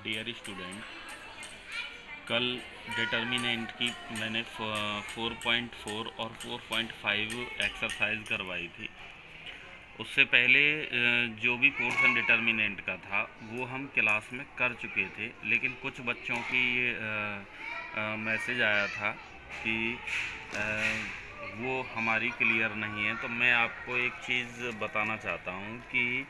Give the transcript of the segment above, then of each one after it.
Dear student, कल determinant की मैंने 4.4 और 4.5 एक्सरसाइज करवाई थी। उससे पहले जो भी पोर्शन डिटर्मिनेंट का था वो हम क्लास में कर चुके थे, लेकिन कुछ बच्चों की मैसेज आया था कि वो हमारी क्लियर नहीं है। तो मैं आपको एक चीज़ बताना चाहता हूँ कि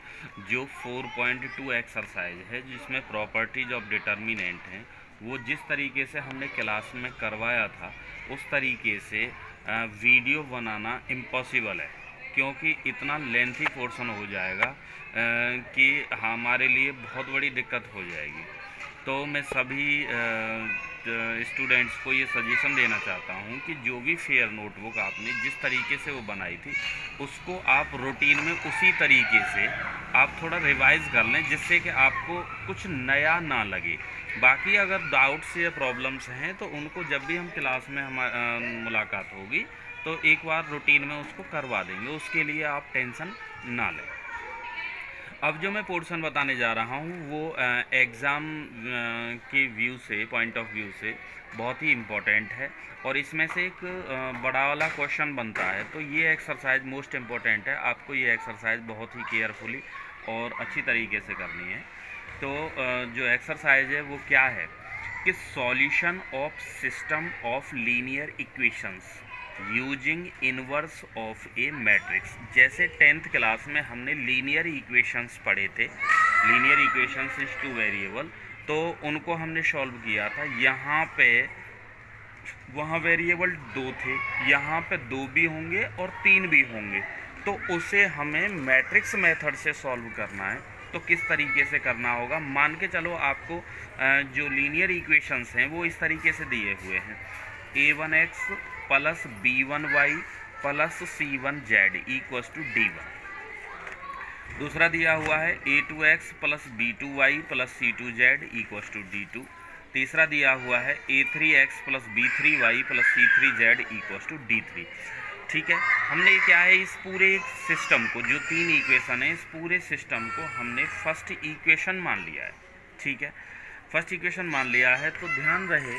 जो 4.2 एक्सरसाइज है जिसमें प्रॉपर्टीज ऑफ डिटर्मिनेंट हैं, वो जिस तरीके से हमने क्लास में करवाया था उस तरीके से वीडियो बनाना इम्पॉसिबल है, क्योंकि इतना लेंथी पोर्शन हो जाएगा कि हमारे लिए बहुत बड़ी दिक्कत हो जाएगी। तो मैं सभी स्टूडेंट्स को ये सजेशन देना चाहता हूँ कि जो भी फेयर नोटबुक आपने जिस तरीके से वो बनाई थी उसको आप रूटीन में उसी तरीके से आप थोड़ा रिवाइज कर लें, जिससे कि आपको कुछ नया ना लगे। बाकी अगर डाउट्स या प्रॉब्लम्स हैं तो उनको जब भी हम क्लास में मुलाकात होगी तो एक बार रूटीन में उसको करवा देंगे, उसके लिए आप टेंशन ना लें। अब जो मैं पोर्शन बताने जा रहा हूँ वो एग्ज़ाम के व्यू से, पॉइंट ऑफ व्यू से बहुत ही इम्पोर्टेंट है और इसमें से एक बड़ा वाला क्वेश्चन बनता है। तो ये एक्सरसाइज मोस्ट इम्पोर्टेंट है, आपको ये एक्सरसाइज बहुत ही केयरफुली और अच्छी तरीके से करनी है। तो जो एक्सरसाइज है वो क्या है कि solution of system of linear equations using inverse of A matrix. जैसे 10th क्लास में हमने लीनियर इक्वेशंस पढ़े थे, linear equations is two variable, तो उनको हमने सॉल्व किया था। यहाँ पे वहाँ वेरिएबल 2 थे, यहाँ पे 2 भी होंगे और 3 भी होंगे, तो उसे हमें मैट्रिक्स मेथड से सॉल्व करना है। तो किस तरीके से करना होगा, मान के चलो आपको जो लीनियर इक्वेशंस हैं वो इस तरीके से दिए हुए हैं, a1x plus b1y plus c1z equals to d1। दूसरा दिया हुआ है a2x plus b2y plus c2z equals to d2। तीसरा दिया हुआ है a3x plus b3y plus c3z equals to d3। ठीक है, हमने क्या है, इस पूरे सिस्टम को, जो 3 इक्वेशन है, इस पूरे सिस्टम को हमने फर्स्ट इक्वेशन मान लिया है। ठीक है, फर्स्ट इक्वेशन मान लिया है। तो ध्यान रहे,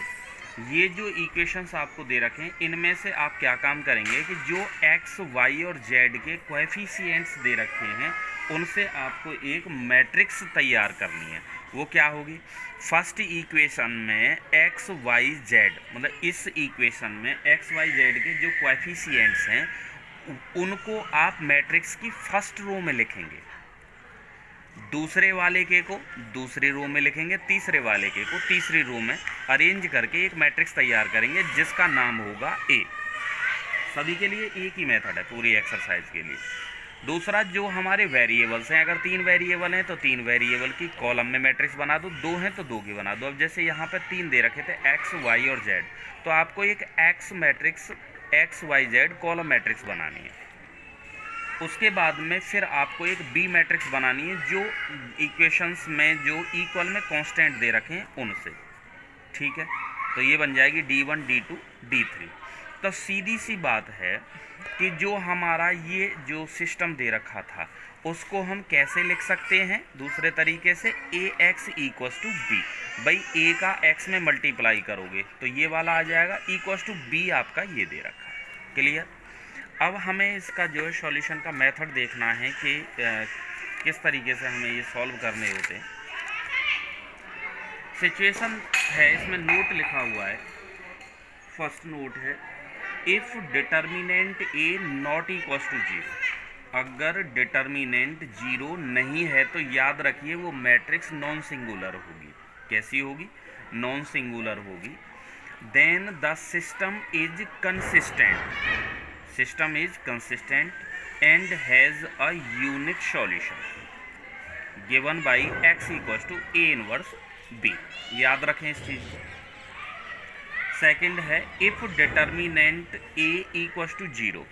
ये जो इक्वेशंस आपको दे रखे हैं इनमें से आप क्या काम करेंगे कि जो x, y और z के कोएफिशिएंट्स दे रखे हैं उनसे आपको एक मैट्रिक्स तैयार करनी है। वो क्या होगी, फर्स्ट इक्वेशन में x, y, z, मतलब इस इक्वेशन में x, y, z के जो कोएफिशिएंट्स हैं उनको आप मैट्रिक्स की फर्स्ट रो में लिखेंगे, दूसरे वाले के को दूसरी रो में लिखेंगे, तीसरे वाले के को तीसरी रो में अरेंज करके एक मैट्रिक्स तैयार करेंगे जिसका नाम होगा ए। सभी के लिए एक ही मेथड है पूरी एक्सरसाइज के लिए। दूसरा, जो हमारे वेरिएबल्स हैं, अगर 3 वेरिएबल हैं तो 3 वेरिएबल की कॉलम में मैट्रिक्स बना दो, 2 हैं तो 2 की बना दो। अब जैसे यहाँ पे 3 दे रखे थे x, y और z, तो आपको एक x matrix x, y, z column matrix बनानी है। उसके बाद में फिर आपको एक बी मैट्रिक्स बनानी है जो इक्वेशंस में जो इक्वल में कांस्टेंट दे रखे हैं उनसे। ठीक है, तो ये बन जाएगी d1, d2, d3। तो सीधी सी बात है कि जो हमारा ये जो सिस्टम दे रखा था उसको हम कैसे लिख सकते हैं, दूसरे तरीके से ax इक्वस टू बी। भाई a का x में मल्टीप्लाई करोगे तो ये वाला आ जाएगा, इक्वस टू b आपका ये दे रखा है। क्लियर। अब हमें इसका जो है सॉल्यूशन का मेथड देखना है कि किस तरीके से हमें ये सॉल्व करने होते हैं। सिचुएशन है, इसमें नोट लिखा हुआ है, फर्स्ट नोट है, if determinant A not equals to 0। अगर डिटर्मिनेंट 0 नहीं है तो याद रखिए वो मैट्रिक्स नॉन सिंगुलर होगी। कैसी होगी, नॉन सिंगुलर होगी। Then the system is consistent, system is consistent and has a unique solution given by x equals to a inverse b। याद रखें इस चीज को। सेकंड है, if determinant a equals to 0,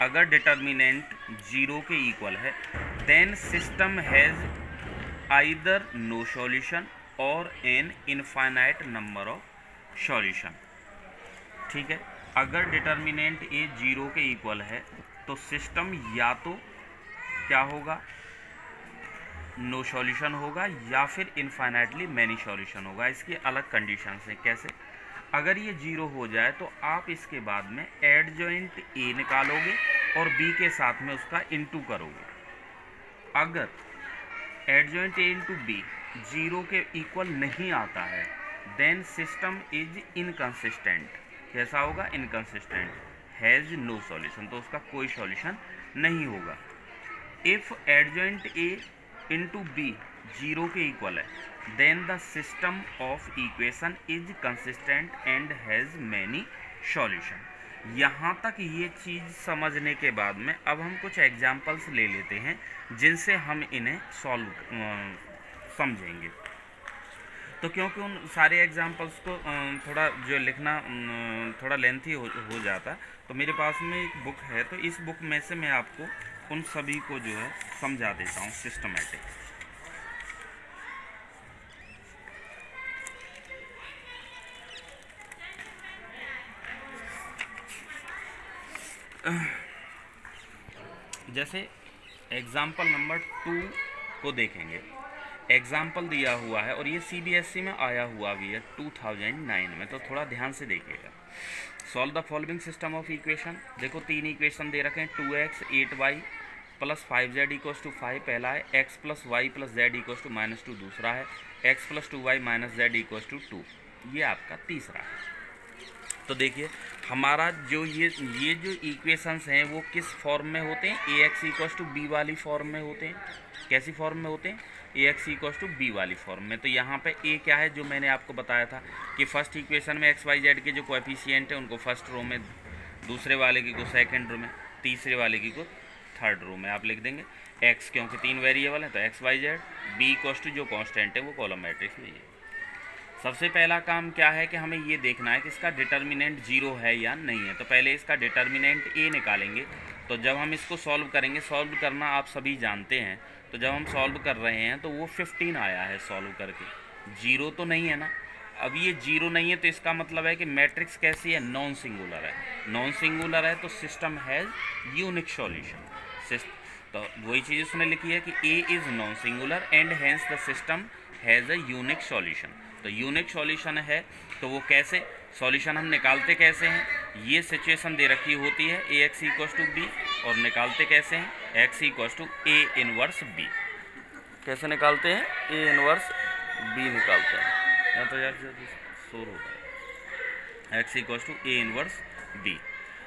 अगर डिटर्मिनेंट 0 के इक्वल है then system has either no solution or an infinite number of solution। ठीक है, अगर डिटर्मिनेंट ए 0 के इक्वल है तो सिस्टम या तो क्या होगा, नो सॉल्यूशन होगा या फिर इनफाइनाइटली मैनी सॉल्यूशन होगा। इसकी अलग कंडीशंस हैं। कैसे? अगर ये 0 हो जाए तो आप इसके बाद में एडजॉइंट ए निकालोगे और बी के साथ में उसका इनटू करोगे। अगर एडजॉइंट ए इंटू बी 0 के इक्वल नहीं आता है देन सिस्टम इज इनकंसिस्टेंट। कैसा होगा? इनकंसिस्टेंट, हैज़ नो सॉल्यूशन, तो उसका कोई सॉल्यूशन नहीं होगा। If adjoint A into B 0 के इक्वल है then the system of equation is consistent and has many solution. यहाँ तक ये चीज़ समझने के बाद में अब हम कुछ एग्जाम्पल्स ले लेते हैं जिनसे हम इन्हें सॉल्व समझेंगे। तो क्योंकि उन सारे एग्जाम्पल्स को थोड़ा जो लिखना थोड़ा लेंथी हो जाता, तो मेरे पास में एक बुक है, तो इस बुक में से मैं आपको उन सभी को जो है समझा देता हूँ सिस्टमेटिक। जैसे एग्जाम्पल नंबर 2 को देखेंगे। एग्जाम्पल दिया हुआ है और ये CBSE में आया हुआ भी है 2009 में, तो थोड़ा ध्यान से देखिएगा। Solve the following system of equation. देखो 3 इक्वेशन दे रखे हैं। 2x 8y plus 5z equals to 5 पहला है, x plus Y plus Z equals to -2 दूसरा है, x plus 2y minus Z equals to 2 ये आपका तीसरा है। तो देखिए हमारा जो ये जो इक्वेशंस हैं वो किस फॉर्म में होते हैं? ax इक्वल्स टू b वाली फॉर्म में होते हैं। कैसी फॉर्म में होते हैं? ax इक्वल्स टू b वाली फॉर्म में। तो यहाँ पे a क्या है? जो मैंने आपको बताया था कि फर्स्ट इक्वेशन में x y z के जो कोएफिशिएंट है उनको फर्स्ट रो में, दूसरे वाले की को सेकंड रो में, तीसरे वाले की को थर्ड रो में आप लिख देंगे। x क्योंकि 3 वेरिएबल है तो x y z, b equals to जो कांस्टेंट है वो कॉलम मैट्रिक्स में है। सबसे पहला काम क्या है कि हमें ये देखना है कि इसका डिटर्मिनेंट 0 है या नहीं है। तो पहले इसका डिटर्मिनेंट a निकालेंगे। तो जब हम इसको सॉल्व करेंगे, सॉल्व करना आप सभी जानते हैं, तो जब हम सॉल्व कर रहे हैं तो वो 15 आया है सॉल्व करके, 0 तो नहीं है ना। अब ये 0 नहीं है तो इसका मतलब है कि मैट्रिक्स कैसी है? नॉन सिंगुलर है। नॉन सिंगुलर है तो सिस्टम हैज़ यूनिक सॉल्यूशन। तो वही चीज़ उसने लिखी है कि a is non singular and hence the system has a unique solution. तो यूनिक सॉल्यूशन है तो वो कैसे? सॉल्यूशन हम निकालते कैसे हैं? ये सिचुएशन दे रखी होती है ax इक्वल्स टू b और निकालते कैसे हैं? x equals to a inverse b। कैसे निकालते हैं? a इनवर्स b निकालते हैं। यहाँ तो यार शोर होता है। x equals to a inverse b।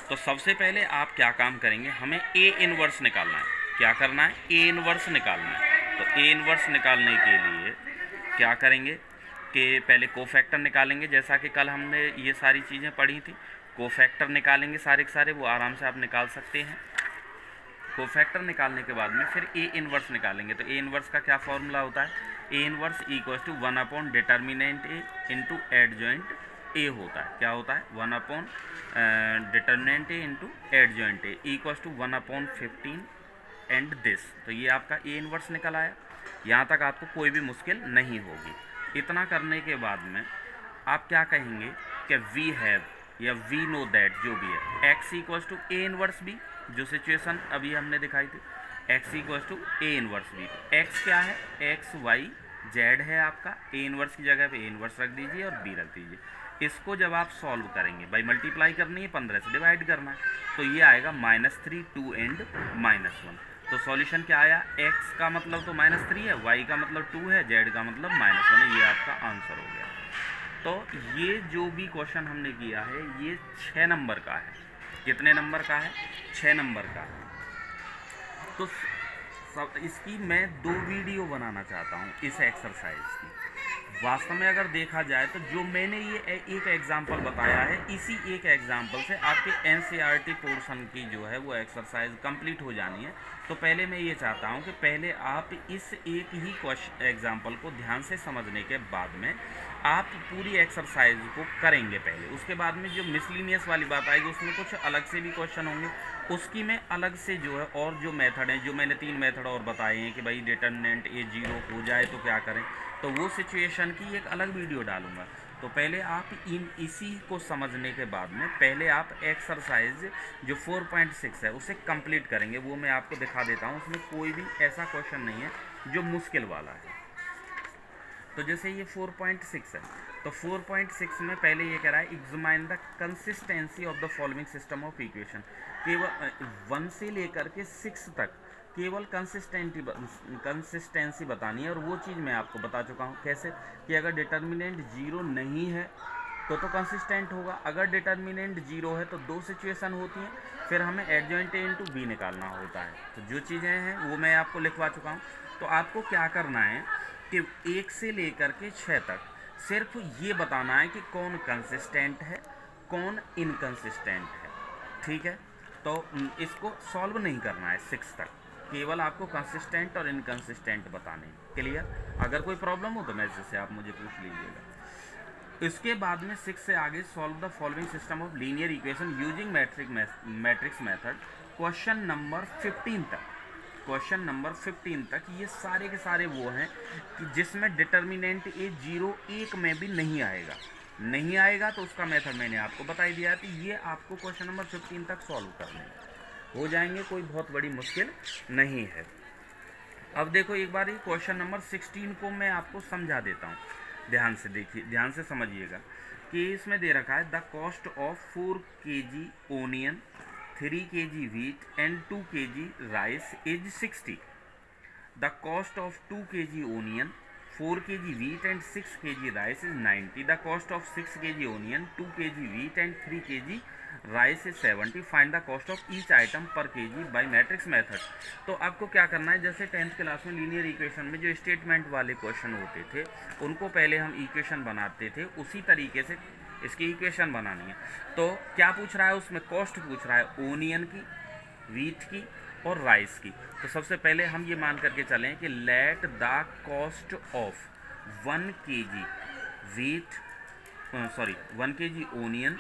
तो सबसे पहले आप क्या काम करेंगे? हमें a इनवर्स निकालना है। क्या करना है? a इनवर्स निकालना है। तो a इनवर्स निकालने के लिए क्या करेंगे कि पहले कोफैक्टर निकालेंगे। जैसा कि कल हमने ये सारी चीज़ें पढ़ी थी, कोफैक्टर निकालेंगे सारे के सारे, वो आराम से आप निकाल सकते हैं। कोफैक्टर निकालने के बाद में फिर ए इनवर्स निकालेंगे। तो ए इनवर्स का क्या फॉर्मूला होता है? A inverse equals to 1 upon determinant A into adjoint A होता है। क्या होता है? 1 upon determinant A into adjoint A equals to 1 upon 15 and this. तो ये आपका ए इनवर्स निकल आया। यहाँ तक आपको कोई भी मुश्किल नहीं होगी। इतना करने के बाद में आप क्या कहेंगे कि वी हैव या वी नो दैट जो भी है x equals to A inverse B, जो सिचुएशन अभी हमने दिखाई थी, x equals to A inverse B. x क्या है? x y z है आपका। ए इनवर्स की जगह पे ए इनवर्स रख दीजिए और b रख दीजिए। इसको जब आप सॉल्व करेंगे, भाई मल्टीप्लाई करनी है, 15 से डिवाइड करना है, तो ये आएगा -3 2 एंड -1। तो सॉल्यूशन क्या आया? x का मतलब तो -3 है, y का मतलब 2 है, z का मतलब -1 है। ये आपका आंसर हो गया। तो ये जो भी क्वेश्चन हमने किया है ये 6 नंबर का है। कितने नंबर का है? 6 नंबर का है। तो सब इसकी मैं 2 वीडियो बनाना चाहता हूँ इस एक्सरसाइज की। वास्तव में अगर देखा जाए तो जो मैंने ये एक एग्जाम्पल बताया है, इसी एक एग्जाम्पल से आपके NCERT पोर्शन की जो है वो एक्सरसाइज कंप्लीट हो जानी है। तो पहले मैं ये चाहता हूँ कि पहले आप इस एक ही क्वेश्चन एग्जाम्पल को ध्यान से समझने के बाद में आप पूरी एक्सरसाइज को करेंगे पहले। उसके बाद में जो मिसलिनियस वाली बात आएगी उसमें कुछ अलग से भी क्वेश्चन होंगे, उसकी मैं अलग से जो है और जो मेथड है, जो मैंने 3 मेथड और बताए हैं कि भाई डिटर्मिनेंट ए 0 हो जाए तो क्या करें, तो वो सिचुएशन की एक अलग वीडियो डालूंगा। तो पहले आप इसी को समझने के बाद में पहले आप एक्सरसाइज जो 4.6 है उसे कंप्लीट करेंगे। वो मैं आपको दिखा देता हूँ, उसमें कोई भी ऐसा क्वेश्चन नहीं है जो मुश्किल वाला है। तो जैसे ये 4.6 है, तो 4.6 में पहले ये कह रहा है examine the consistency of the following system of equation. केवल 1 से लेकर के 6 तक केवल कंसिस्टेंसी बतानी है, और वो चीज़ मैं आपको बता चुका हूँ कैसे, कि अगर डिटर्मिनेंट 0 नहीं है तो कंसिस्टेंट होगा। अगर डिटर्मिनेंट 0 है तो 2 सिचुएशन होती हैं, फिर हमें एडजॉइंट ए इंटू बी निकालना होता है। तो जो चीज़ें हैं वो मैं आपको लिखवा चुका हूँ। तो आपको क्या करना है कि 1 से लेकर के 6 तक सिर्फ ये बताना है कि कौन कंसिस्टेंट है, कौन इनकंसिस्टेंट है, ठीक है। तो इसको सॉल्व नहीं करना है 6 तक, केवल आपको कंसिस्टेंट और इनकंसिस्टेंट बताने हैं। क्लियर? अगर कोई प्रॉब्लम हो तो मैसेज से आप मुझे पूछ लीजिएगा। इसके बाद में 6 से आगे solve the following system of linear equation using matrix method. Question number 15 तक, क्वेश्चन नंबर 15 तक ये सारे के सारे वो हैं कि जिसमें डिटर्मिनेंट ए 0 1 में भी नहीं आएगा। नहीं आएगा तो उसका मेथड मैंने आपको बता ही दिया। तो ये आपको क्वेश्चन नंबर 15 तक सॉल्व करने हो जाएंगे, कोई बहुत बड़ी मुश्किल नहीं है। अब देखो एक बार ये क्वेश्चन नंबर 16 को मैं आपको समझा देता हूँ, ध्यान से देखिए, ध्यान से समझिएगा कि इसमें दे रखा है the cost of 4 kg onion, 3 kg wheat and 2 kg rice is 60. The cost of 2 kg onion, 4 kg wheat and 6 kg rice is 90. The cost of 6 kg onion, 2 kg wheat and 3 kg rice is 70. Find the cost of each item पर KG bye matrix method. तो आपको क्या करना है, जैसे 10th class में linear equation में जो स्टेटमेंट वाले क्वेश्चन होते थे उनको पहले हम इक्वेशन बनाते थे, उसी तरीके से इसकी इक्वेशन बनानी है। तो क्या पूछ रहा है उसमें, कॉस्ट पूछ रहा है ओनियन की, वीट की और राइस की। तो सबसे पहले हम ये मान करके चलें कि let the cost of 1 kg wheat, 1 kg onion,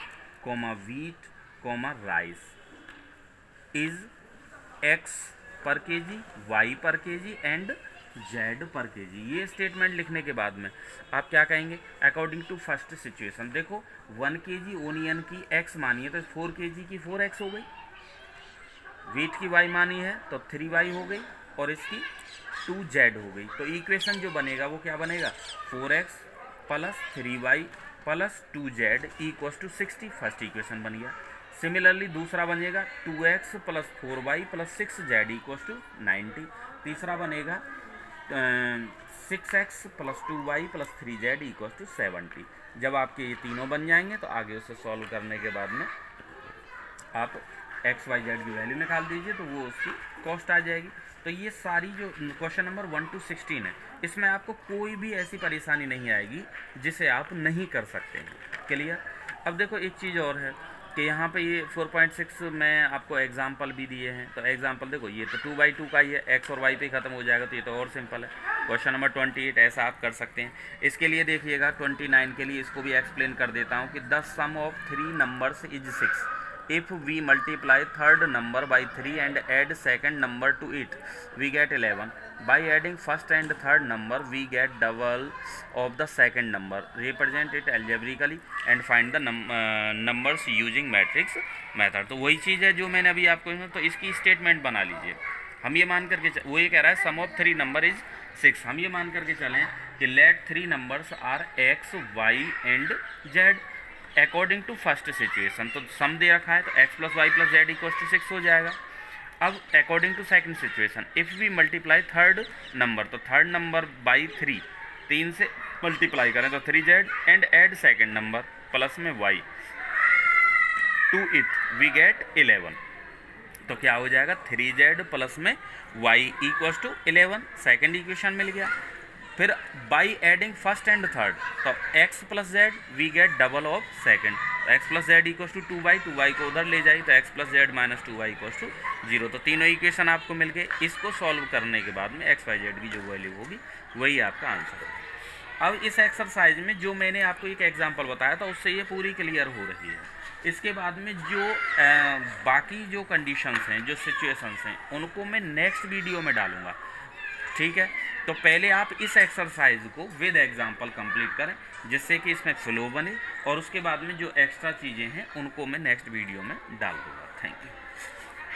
wheat, rice is x पर केजी, y पर केजी एंड z पर केजी। ये स्टेटमेंट लिखने के बाद में आप क्या कहेंगे, अकॉर्डिंग टू फर्स्ट सिचुएशन। देखो 1 kg ओनियन की x मानी है तो 4 kg की 4x हो गई, वीट की y मानी है तो 3y हो गई और इसकी 2z हो गई। तो इक्वेशन जो बनेगा वो क्या बनेगा, 4x plus 3y plus 2z equals to 60। First equation बन गया। सिमिलरली दूसरा बनेगा 2x plus 4y plus 6z equals to 90। तीसरा बनेगा 6x plus 2y plus 3z equals to 70। जब आपके ये तीनों बन जाएंगे तो आगे उसे सॉल्व करने के बाद में आप x y z की वैल्यू निकाल दीजिए तो वो उसकी कॉस्ट आ जाएगी। तो ये सारी जो क्वेश्चन नंबर 1 to 16 है, इसमें आपको कोई भी ऐसी परेशानी नहीं आएगी जिसे आप नहीं कर सकते हैं। क्लियर? अब देखो एक चीज़ और है कि यहाँ पे ये 4.6 में आपको एग्जाम्पल भी दिए हैं। तो एग्जाम्पल देखो, ये तो 2/2 का ही है, x और y पे ख़त्म हो जाएगा, तो ये तो और सिंपल है। क्वेश्चन नंबर 28 ऐसा आप कर सकते हैं। इसके लिए देखिएगा 29 के लिए इसको भी एक्सप्लेन कर देता हूँ कि the sum of 3 numbers is 6 if we multiply third number by 3 and add second number to it we get 11. By adding first and third number we get double of the second number. Represent it algebraically and find the numbers using matrix method. तो वही चीज़ है जो मैंने अभी आपको, तो इसकी statement बना लीजिए। हम ये मान करके वो ये कह रहा है सम ऑफ 3 नंबर इज 6। हम ये मान करके चलें कि let 3 numbers are x, y and z according to first situation. तो सम दे रखा है तो x plus Y plus Z equal to 6 हो जाएगा। अब according to second situation, if we multiply third number, तो थर्ड नंबर बाई 3 से मल्टीप्लाई करें तो 3z and add second number plus में y to it we get 11। तो क्या हो जाएगा, 3z प्लस में y equals to 11। Second equation मिल गया। फिर by adding first and third, तो x plus Z we get double of second. तो x plus Z equals to 2y को उधर ले जाइए तो x plus Z minus 2y equals to 0। तो तीनों इक्वेशन आपको मिल गए। इसको सॉल्व करने के बाद में x y z की जो वैल्यू होगी वही आपका आंसर होगा। अब इस एक्सरसाइज में जो मैंने आपको एक एग्जांपल बताया था उससे ये पूरी क्लियर हो रही है। इसके बाद में जो बाकी जो कंडीशंस हैं, जो सिचुएशंस हैं, उनको मैं नेक्स्ट वीडियो में डालूँगा, ठीक है। तो पहले आप इस एक्सरसाइज को विद एग्जांपल कंप्लीट करें, जिससे कि इसमें फ्लो बने, और उसके बाद में जो एक्स्ट्रा चीज़ें हैं उनको मैं नेक्स्ट वीडियो में डाल दूँगा। Thank you.